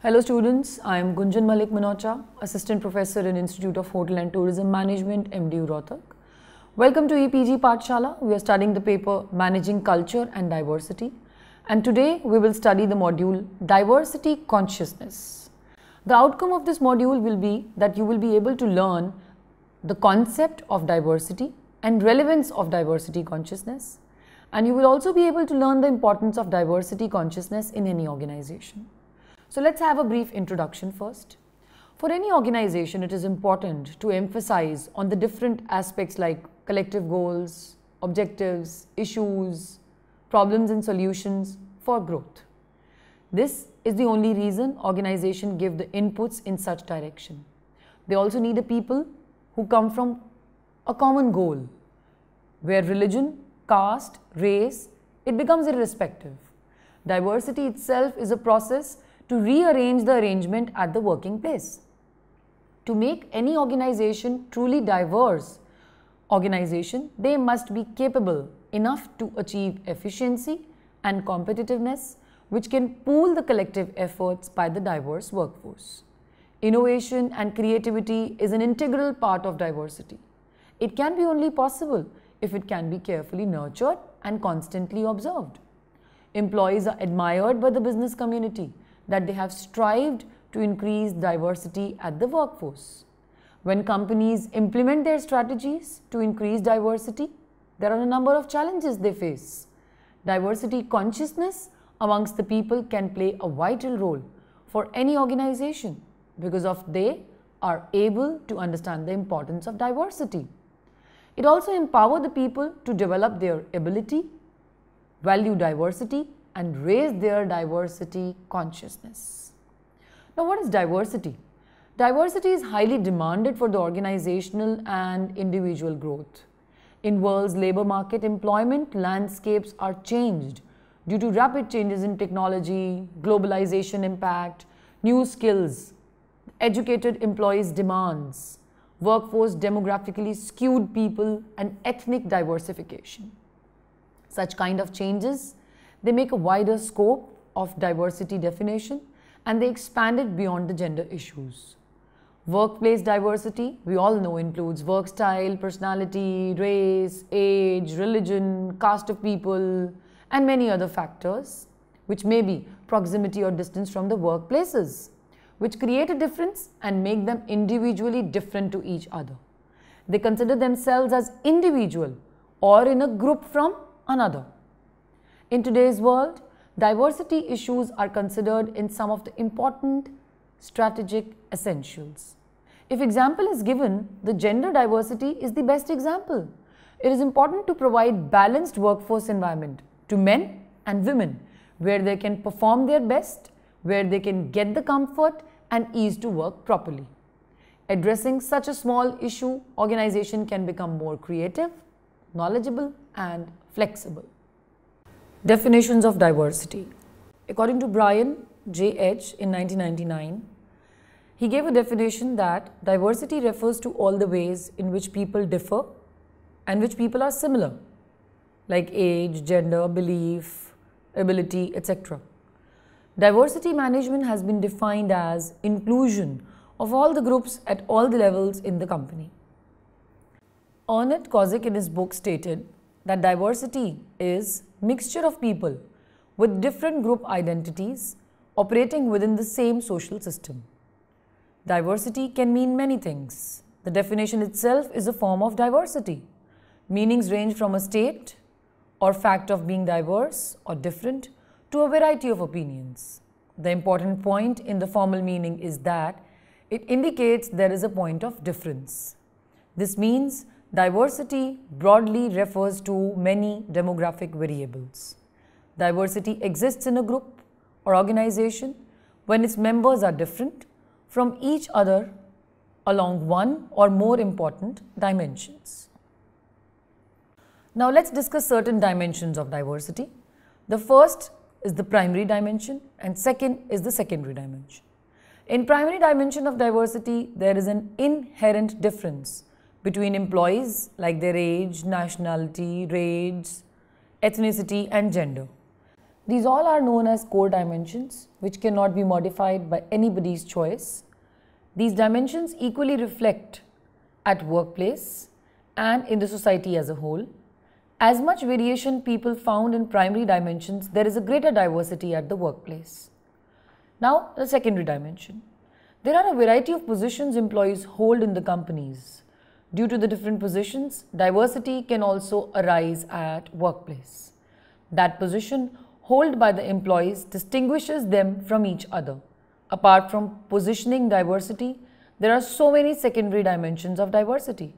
Hello students, I am Gunjan Malik Manocha, Assistant Professor in Institute of Hotel and Tourism Management, MDU Rohtak. Welcome to EPG Pathshala. We are studying the paper Managing Culture and Diversity, and today we will study the module Diversity Consciousness. The outcome of this module will be that you will be able to learn the concept of diversity and relevance of diversity consciousness, and you will also be able to learn the importance of diversity consciousness in any organization. So let's have a brief introduction first. For any organization, it is important to emphasize on the different aspects like collective goals, objectives, issues, problems and solutions for growth. This is the only reason organizations give the inputs in such direction. They also need a people who come from a common goal, where religion, caste, race, it becomes irrespective. Diversity itself is a process to rearrange the arrangement at the working place. To make any organization truly diverse organization, they must be capable enough to achieve efficiency and competitiveness, which can pool the collective efforts by the diverse workforce. Innovation and creativity is an integral part of diversity. It can be only possible if it can be carefully nurtured and constantly observed. Employees are admired by the business community that they have strived to increase diversity at the workforce. When companies implement their strategies to increase diversity, there are a number of challenges they face. Diversity consciousness amongst the people can play a vital role for any organization because they are able to understand the importance of diversity. It also empowers the people to develop their ability, value diversity, and raise their diversity consciousness. Now, what is diversity? Diversity is highly demanded for the organizational and individual growth. In world's labor market, employment landscapes are changed due to rapid changes in technology, globalization impact, new skills, educated employees' demands, workforce demographically skewed people, and ethnic diversification. Such kind of changes, they make a wider scope of diversity definition and they expand it beyond the gender issues. Workplace diversity, we all know, includes work style, personality, race, age, religion, caste of people, and many other factors, which may be proximity or distance from the workplaces, which create a difference and make them individually different to each other. They consider themselves as individual or in a group from another. In today's world, diversity issues are considered in some of the important strategic essentials. If example is given, the gender diversity is the best example. It is important to provide balanced workforce environment to men and women where they can perform their best, where they can get the comfort and ease to work properly. Addressing such a small issue, organization can become more creative, knowledgeable and flexible. Definitions of diversity. According to Brian J. H. in 1999, he gave a definition that diversity refers to all the ways in which people differ and which people are similar, like age, gender, belief, ability, etc. Diversity management has been defined as inclusion of all the groups at all the levels in the company. Ernest Kozik in his book stated that diversity is mixture of people with different group identities operating within the same social system. Diversity can mean many things. The definition itself is a form of diversity. Meanings range from a state or fact of being diverse or different to a variety of opinions. The important point in the formal meaning is that it indicates there is a point of difference. This means diversity broadly refers to many demographic variables. Diversity exists in a group or organization when its members are different from each other along one or more important dimensions. Now let's discuss certain dimensions of diversity. The first is the primary dimension and second is the secondary dimension. In primary dimension of diversity, there is an inherent difference between employees like their age, nationality, race, ethnicity and gender. These all are known as core dimensions, which cannot be modified by anybody's choice. These dimensions equally reflect at workplace and in the society as a whole. As much variation people found in primary dimensions, there is a greater diversity at the workplace. Now, the secondary dimension. There are a variety of positions employees hold in the companies. Due to the different positions, diversity can also arise at workplace. That position held by the employees distinguishes them from each other. Apart from positioning diversity, there are so many secondary dimensions of diversity.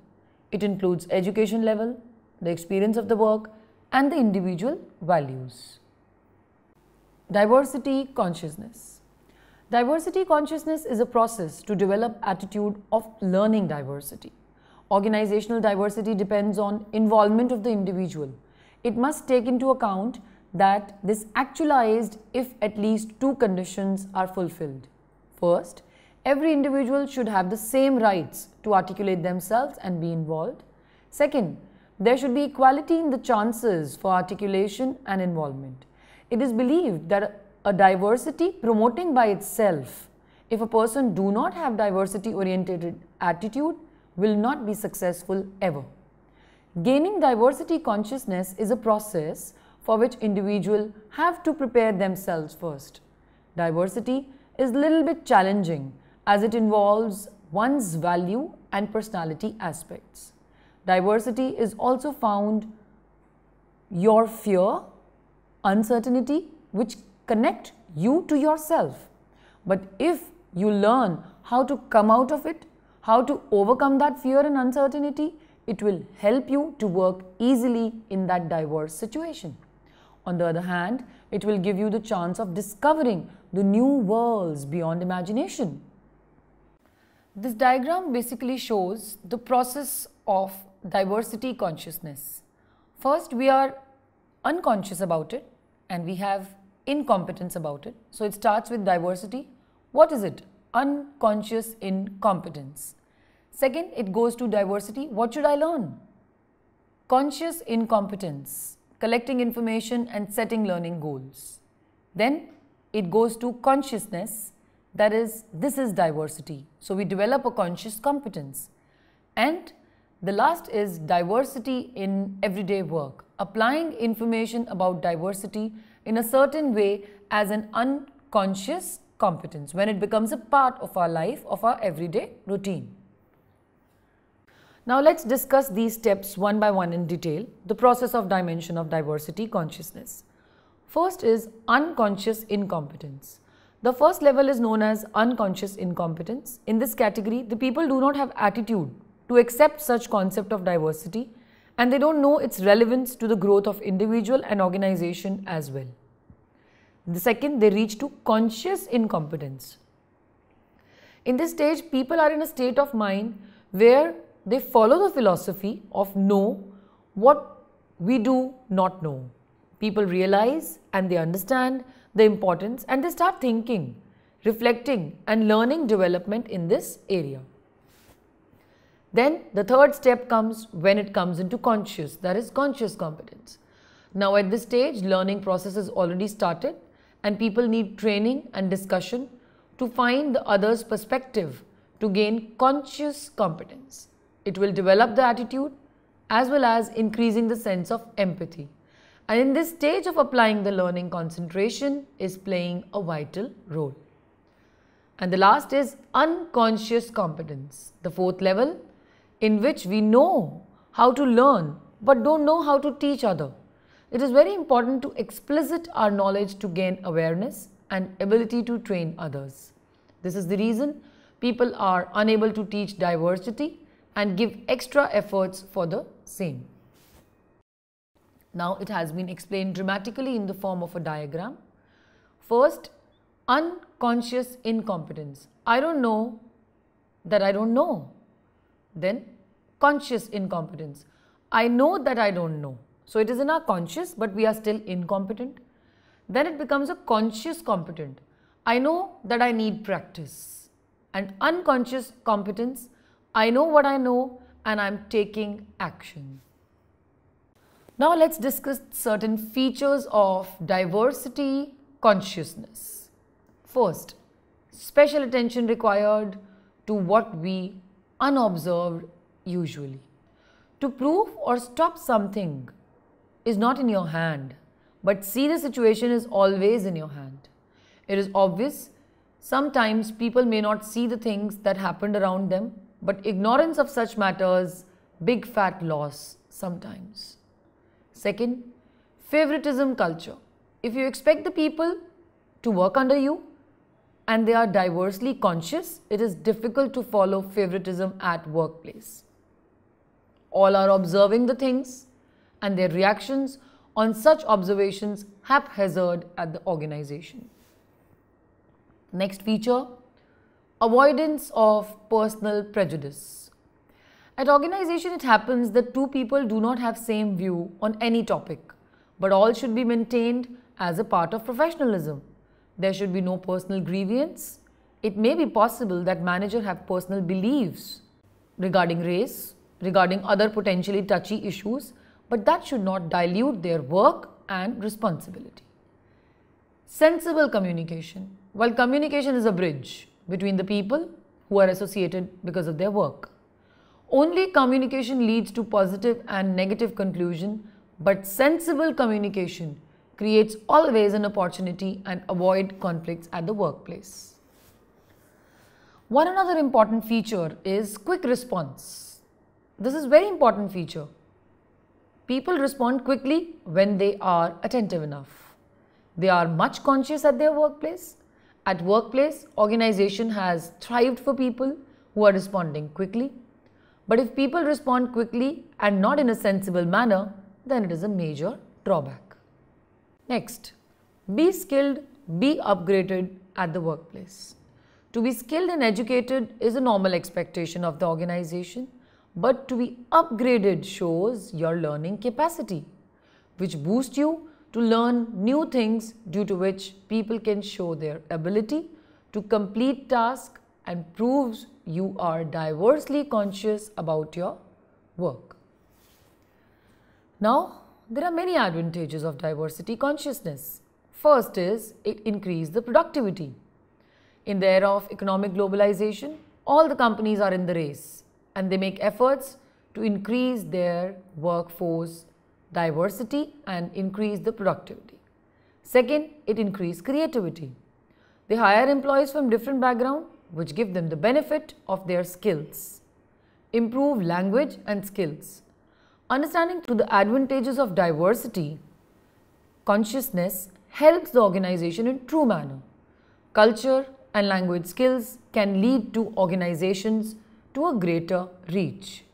It includes education level, the experience of the work, and the individual values. Diversity consciousness. Diversity consciousness is a process to develop attitude of learning diversity. Organizational diversity depends on involvement of the individual. It must take into account that this actualized if at least two conditions are fulfilled. First, every individual should have the same rights to articulate themselves and be involved. Second, there should be equality in the chances for articulation and involvement. It is believed that a diversity promoting by itself, if a person do not have diversity-oriented attitude, will not be successful ever. Gaining diversity consciousness is a process for which individuals have to prepare themselves first. Diversity is a little bit challenging as it involves one's value and personality aspects. Diversity is also found your fear, uncertainty, which connect you to yourself. But if you learn how to come out of it, how to overcome that fear and uncertainty, it will help you to work easily in that diverse situation. On the other hand, it will give you the chance of discovering the new worlds beyond imagination. This diagram basically shows the process of diversity consciousness. First, we are unconscious about it and we have incompetence about it. So, it starts with diversity. What is it? Unconscious incompetence. Second, it goes to diversity. What should I learn? Conscious incompetence, collecting information and setting learning goals. Then it goes to consciousness, that is, this is diversity. So, we develop a conscious competence. And the last is diversity in everyday work, applying information about diversity in a certain way as an unconscious competence when it becomes a part of our life, of our everyday routine. Now let's discuss these steps one by one in detail, the process of dimension of diversity consciousness. First is unconscious incompetence. The first level is known as unconscious incompetence. In this category, the people do not have attitude to accept such concept of diversity and they don't know its relevance to the growth of individual and organization as well. The second, they reach to conscious incompetence. In this stage, people are in a state of mind where they follow the philosophy of know what we do not know. People realize and they understand the importance and they start thinking, reflecting and learning development in this area. Then the third step comes when it comes into conscious, that is conscious competence. Now at this stage, learning process is already started and people need training and discussion to find the other's perspective to gain conscious competence. It will develop the attitude as well as increasing the sense of empathy. And in this stage of applying the learning, concentration is playing a vital role. And the last is unconscious competence, the fourth level, in which we know how to learn but don't know how to teach other. It is very important to explicit our knowledge to gain awareness and ability to train others. This is the reason people are unable to teach diversity and give extra efforts for the same. Now it has been explained dramatically in the form of a diagram. First, unconscious incompetence. I don't know that I don't know. Then conscious incompetence. I know that I don't know. So it is in our conscious but we are still incompetent. Then it becomes a conscious competent. I know that I need practice. And unconscious competence. I know what I know and I am taking action. Now let's discuss certain features of diversity consciousness. First, special attention required to what we unobserved usually. To prove or stop something is not in your hand, but see the situation is always in your hand. It is obvious sometimes people may not see the things that happened around them, but ignorance of such matters, big fat loss sometimes. Second, favoritism culture. If you expect the people to work under you and they are diversely conscious, it is difficult to follow favoritism at workplace. All are observing the things and their reactions on such observations haphazard at the organization. Next feature, avoidance of personal prejudice. At organization, it happens that two people do not have same view on any topic, but all should be maintained as a part of professionalism. There should be no personal grievance. It may be possible that manager have personal beliefs regarding race, regarding other potentially touchy issues, but that should not dilute their work and responsibility. Sensible communication. While communication is a bridge between the people who are associated because of their work, only communication leads to positive and negative conclusion, but sensible communication creates always an opportunity and avoid conflicts at the workplace. One another important feature is quick response. This is very important feature. People respond quickly when they are attentive enough. They are much conscious at their workplace. At workplace, organization has thrived for people who are responding quickly. But if people respond quickly and not in a sensible manner, then it is a major drawback. Next, be skilled, be upgraded at the workplace. To be skilled and educated is a normal expectation of the organization, but to be upgraded shows your learning capacity, which boosts you to learn new things, due to which people can show their ability to complete tasks and proves you are diversely conscious about your work. Now, there are many advantages of diversity consciousness. First is it increases the productivity. In the era of economic globalization, all the companies are in the race and they make efforts to increase their workforce diversity and increase the productivity. Second, it increases creativity. They hire employees from different backgrounds, which give them the benefit of their skills. Improve language and skills. Understanding to the advantages of diversity consciousness helps the organization in true manner. Culture and language skills can lead to organizations to a greater reach.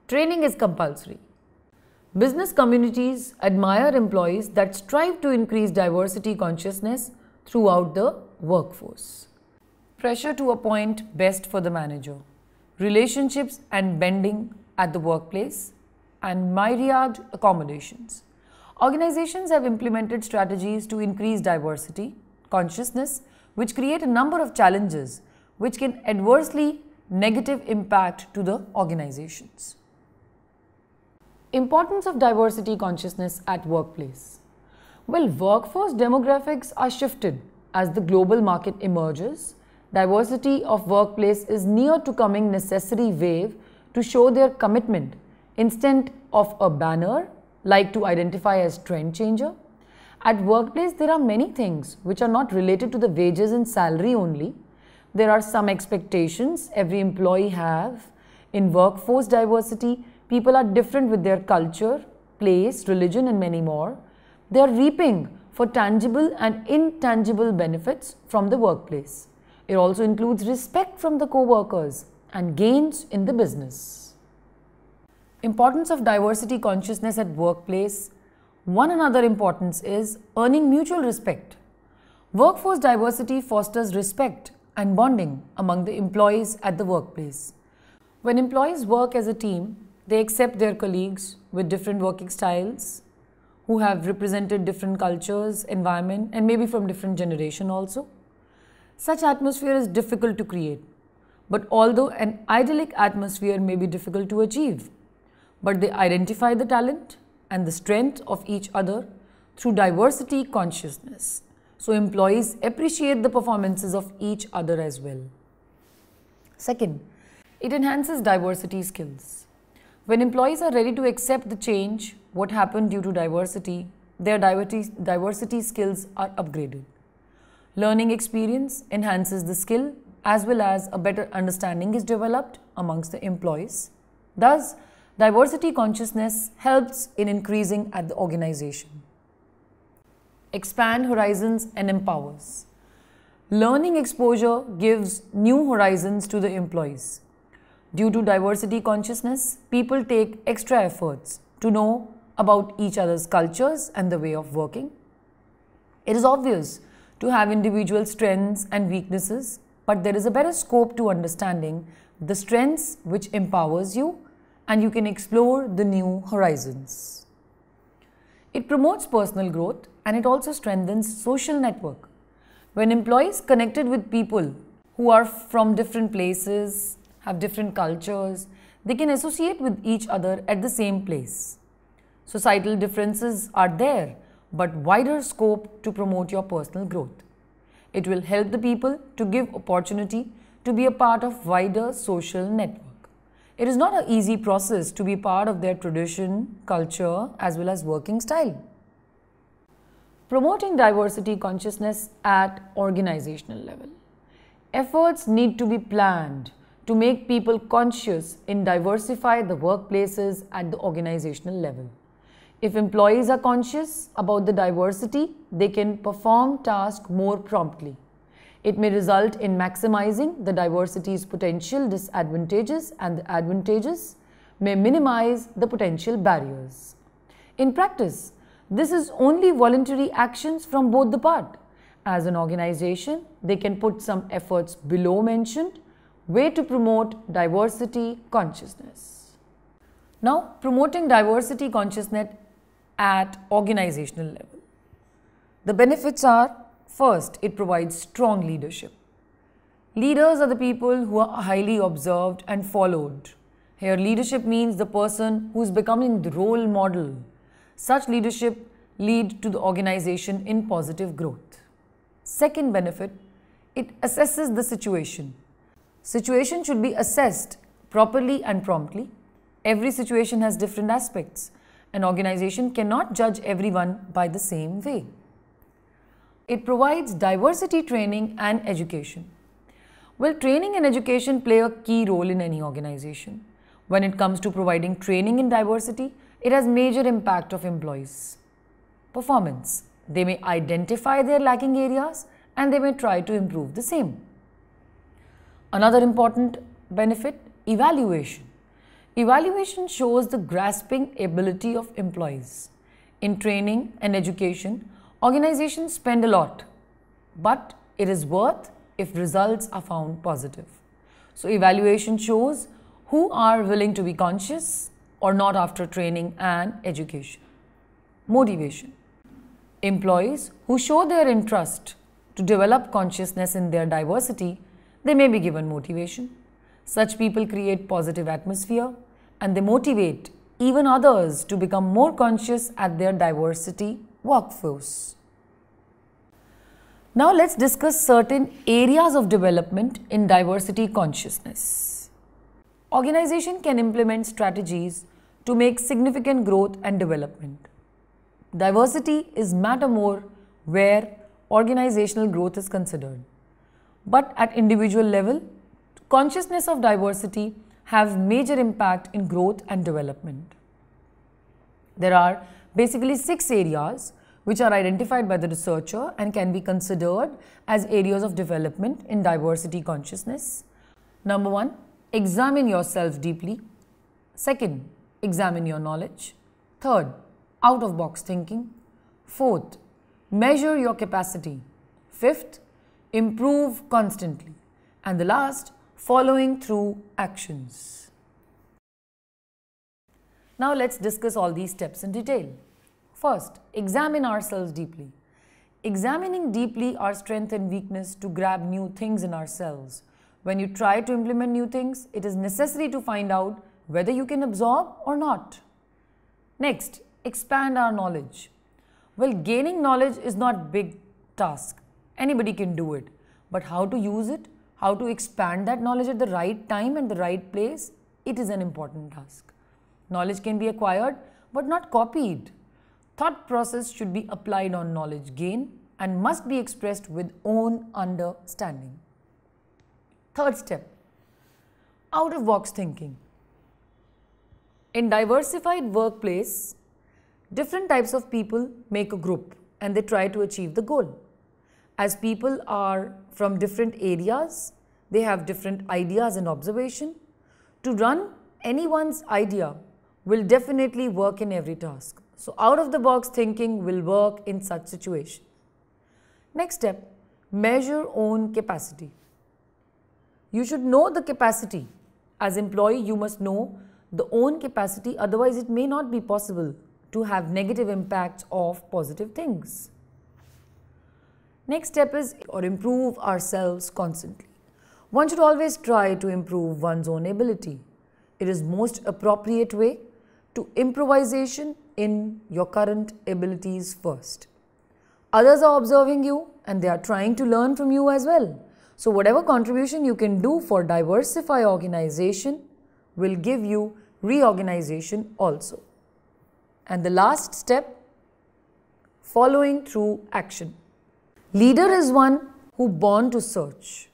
Training is compulsory. Business communities admire employees that strive to increase diversity consciousness throughout the workforce. Pressure to appoint best for the manager. Relationships and bending at the workplace and myriad accommodations. Organizations have implemented strategies to increase diversity consciousness, which create a number of challenges which can adversely negative impact to the organizations. Importance of diversity consciousness at workplace. Well, workforce demographics are shifted as the global market emerges. Diversity of workplace is near to coming necessary wave to show their commitment instead of a banner like to identify as trend changer. At workplace, there are many things which are not related to the wages and salary only. There are some expectations every employee have. In workforce diversity, people are different with their culture, place, religion and many more. They are reaping for tangible and intangible benefits from the workplace. It also includes respect from the co-workers and gains in the business. Importance of diversity consciousness at workplace. One another importance is earning mutual respect. Workforce diversity fosters respect and bonding among the employees at the workplace. When employees work as a team, they accept their colleagues with different working styles, who have represented different cultures, environment, and maybe from different generation also. Such atmosphere is difficult to create, but although an idyllic atmosphere may be difficult to achieve, but they identify the talent and the strength of each other through diversity consciousness. So employees appreciate the performances of each other as well. Second, it enhances diversity skills. When employees are ready to accept the change, what happened due to diversity, their diversity skills are upgraded. Learning experience enhances the skill as well as a better understanding is developed amongst the employees. Thus, diversity consciousness helps in increasing at the organization. Expand horizons and empowers. Learning exposure gives new horizons to the employees. Due to diversity consciousness, people take extra efforts to know about each other's cultures and the way of working. It is obvious to have individual strengths and weaknesses, but there is a better scope to understanding the strengths which empowers you and you can explore the new horizons. It promotes personal growth and it also strengthens social network. When employees connected with people who are from different places, have different cultures, they can associate with each other at the same place. Societal differences are there, but wider scope to promote your personal growth. It will help the people to give opportunity to be a part of wider social network. It is not an easy process to be part of their tradition, culture, as well as working style. Promoting diversity consciousness at organizational level. Efforts need to be planned to make people conscious in diversify the workplaces at the organizational level. If employees are conscious about the diversity, they can perform tasks more promptly. It may result in maximizing the diversity's potential disadvantages and the advantages may minimize the potential barriers. In practice, this is only voluntary actions from both the part. As an organization, they can put some efforts below mentioned way to promote diversity consciousness. Now, promoting diversity consciousness at organizational level. The benefits are, first, it provides strong leadership. Leaders are the people who are highly observed and followed. Here, leadership means the person who is becoming the role model. Such leadership lead to the organization in positive growth. Second benefit, it assesses the situation. Situation should be assessed properly and promptly. Every situation has different aspects. An organization cannot judge everyone by the same way. It provides diversity training and education. Well, training and education play a key role in any organization. When it comes to providing training in diversity, it has major impact of employees' performance. They may identify their lacking areas and they may try to improve the same. Another important benefit, evaluation. Evaluation shows the grasping ability of employees. In training and education, organizations spend a lot, but it is worth if results are found positive. So evaluation shows who are willing to be conscious or not after training and education. Motivation. Employees who show their interest to develop consciousness in their diversity, they may be given motivation. Such people create positive atmosphere and they motivate even others to become more conscious at their diversity workforce. Now let's discuss certain areas of development in diversity consciousness. Organization can implement strategies to make significant growth and development. Diversity is matter more where organizational growth is considered. But at individual level, consciousness of diversity have major impact in growth and development. There are basically 6 areas which are identified by the researcher and can be considered as areas of development in diversity consciousness. Number 1, examine yourself deeply. Second, examine your knowledge. Third, out-of-box thinking. Fourth, measure your capacity. Fifth, improve constantly. And the last, following through actions. Now let's discuss all these steps in detail. First, examine ourselves deeply. Examining deeply our strength and weakness to grab new things in ourselves. When you try to implement new things, it is necessary to find out whether you can absorb or not. Next, expand our knowledge. Well, gaining knowledge is not big task. Anybody can do it. But how to use it, how to expand that knowledge at the right time and the right place, it is an important task. Knowledge can be acquired but not copied. Thought process should be applied on knowledge gain and must be expressed with own understanding. Third step, out of box thinking. In diversified workplace, different types of people make a group and they try to achieve the goal. As people are from different areas, they have different ideas and observation. To run anyone's idea will definitely work in every task. So out of the box thinking will work in such situation. Next step, measure own capacity. You should know the capacity. As employee, you must know the own capacity, otherwise it may not be possible to have negative impacts of positive things. Next step is or improve ourselves constantly. One should always try to improve one's own ability. It is most appropriate way to improvisation in your current abilities first. Others are observing you and they are trying to learn from you as well. So whatever contribution you can do for diversify organization will give you reorganization also. And the last step, following through action. Leader is one who born to search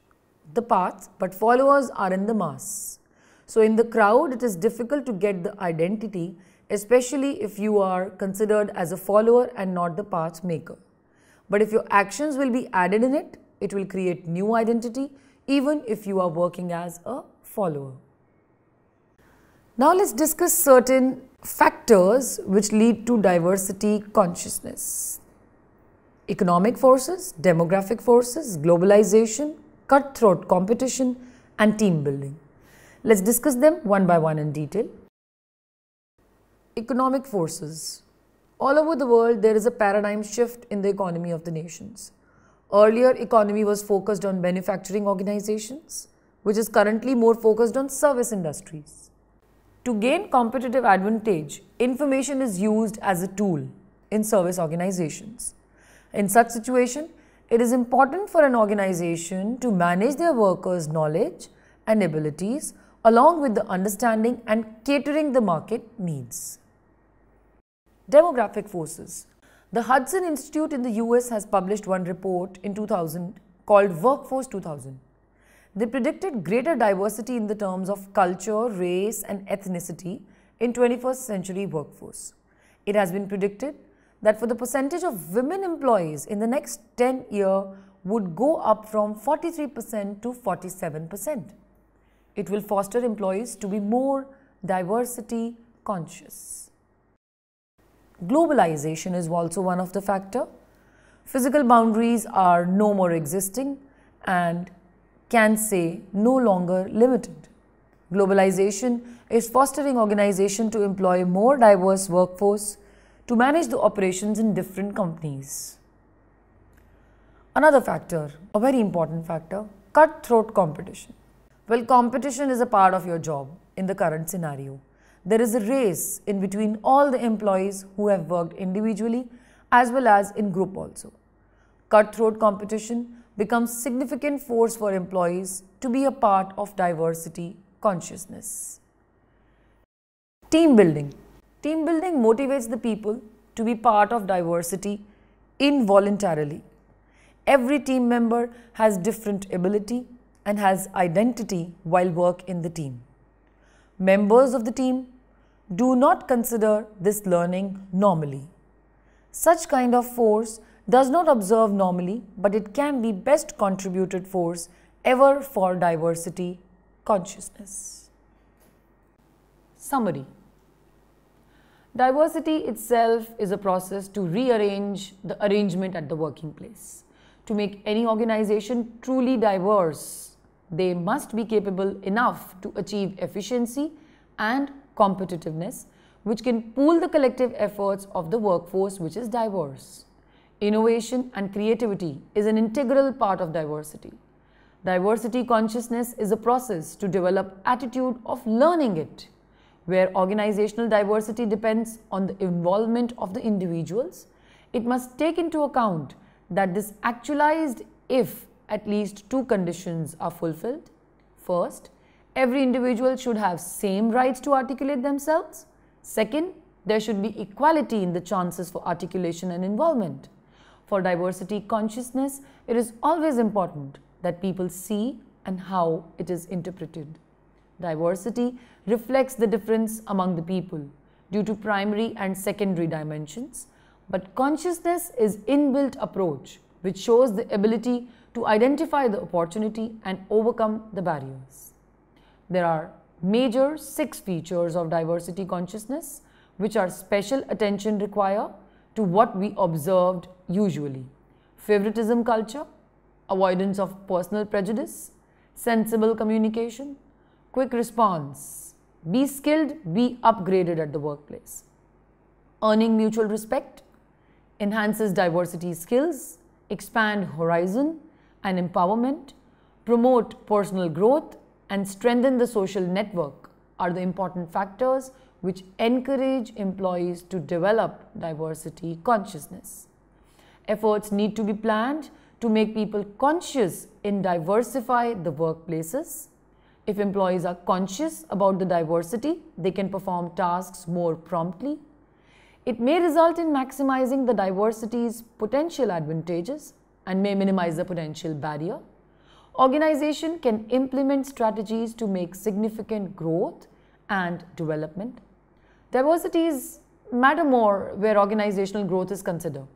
the path, but followers are in the mass. So in the crowd, it is difficult to get the identity, especially if you are considered as a follower and not the path maker. But if your actions will be added in it, it will create new identity, even if you are working as a follower. Now let's discuss certain factors which lead to diversity consciousness. Economic forces, demographic forces, globalization, cutthroat competition and team building. Let's discuss them one by one in detail. Economic forces. All over the world, there is a paradigm shift in the economy of the nations. Earlier, economy was focused on manufacturing organizations, which is currently more focused on service industries. To gain competitive advantage, information is used as a tool in service organizations. In such situation, it is important for an organization to manage their workers' knowledge and abilities along with the understanding and catering the market needs. Demographic forces. The Hudson Institute in the US has published one report in 2000 called Workforce 2000. They predicted greater diversity in the terms of culture, race and ethnicity in 21st century workforce. It has been predicted that for the percentage of women employees in the next 10 years would go up from 43% to 47%. It will foster employees to be more diversity conscious. Globalization is also one of the factors. Physical boundaries are no more existing and can say no longer limited. Globalization is fostering organization to employ more diverse workforce to manage the operations in different companies. Another factor, a very important factor, cutthroat competition. Well, competition is a part of your job in the current scenario. There is a race in between all the employees who have worked individually as well as in group also. Cutthroat competition becomes significant force for employees to be a part of diversity consciousness. Team building. Team building motivates the people to be part of diversity involuntarily. Every team member has different ability and has identity while work in the team. Members of the team do not consider this learning normally. Such kind of force does not observe normally, but it can be best contributed force ever for diversity consciousness. Summary. Diversity itself is a process to rearrange the arrangement at the working place. To make any organization truly diverse, they must be capable enough to achieve efficiency and competitiveness, which can pool the collective efforts of the workforce which is diverse. Innovation and creativity is an integral part of diversity. Diversity consciousness is a process to develop attitude of learning it. Where organizational diversity depends on the involvement of the individuals, it must take into account that this actualized if at least two conditions are fulfilled. First, every individual should have same rights to articulate themselves. Second, there should be equality in the chances for articulation and involvement. For diversity consciousness, it is always important that people see and how it is interpreted. Diversity reflects the difference among the people due to primary and secondary dimensions, but consciousness is inbuilt approach which shows the ability to identify the opportunity and overcome the barriers. There are major 6 features of diversity consciousness which are special attention require to what we observed usually. Favoritism culture, avoidance of personal prejudice, sensible communication, quick response, be skilled, be upgraded at the workplace. Earning mutual respect, enhances diversity skills, expand horizon and empowerment, promote personal growth and strengthen the social network are the important factors which encourage employees to develop diversity consciousness. Efforts need to be planned to make people conscious in diversify the workplaces. If employees are conscious about the diversity, they can perform tasks more promptly. It may result in maximizing the diversity's potential advantages and may minimize the potential barrier. Organization can implement strategies to make significant growth and development. Diversities matter more where organizational growth is considered.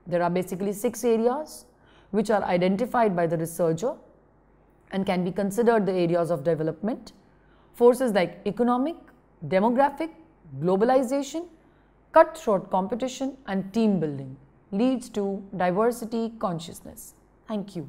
There are basically 6 areas which are identified by the researcher and can be considered the areas of development. Forces like economic, demographic, globalization, cutthroat competition and team building leads to diversity consciousness. Thank you.